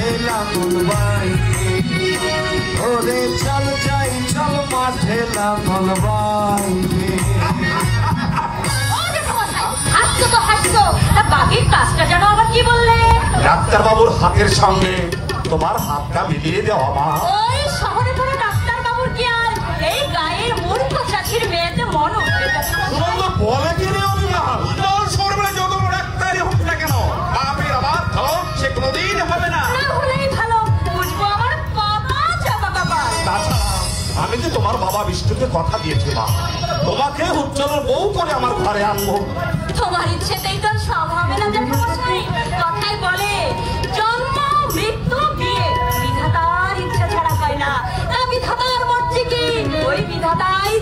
মাঠে লাঙল বাইতে, ওরে চল যাই চল মাঠে লাঙল বাইতে। হাসছো তো হাসছো, বাঘের কাজটা যেন আবার কি বললে? ডাক্তার বাবুর হাতের সঙ্গে তোমার হাতটা মিলিয়ে দেওয়া মা। ওই শহরে পড়ে ডাক্তার বাবুর কি আর এই গায়ের মূর্খ চাষির মেয়েতে মন উঠতে যাচ্ছে? বলে কি রে অভিমান? সরবেলা যত বড় ডাক্তারই হোক না কেন, বাপের আবার সে কোনোদিন হবে না। না হলেই ভালো, বুঝবো আমার বাবা চাপা বাবা। তাছাড়া আমি তো তোমার বাবা বিষ্ণুকে কথা দিয়েছি মা, তোমাকে উজ্জ্বলের বউ করে আমার ঘরে আনবো। তোমার ইচ্ছেতেই তো সব হবে না জ্যাঠামশাই। কথাই বলে জন্ম মৃত্যু বিয়ে বিধাতার ইচ্ছা ছাড়া হয় না। তা বিধাতার মর্জি কি, ওই বিধাতাই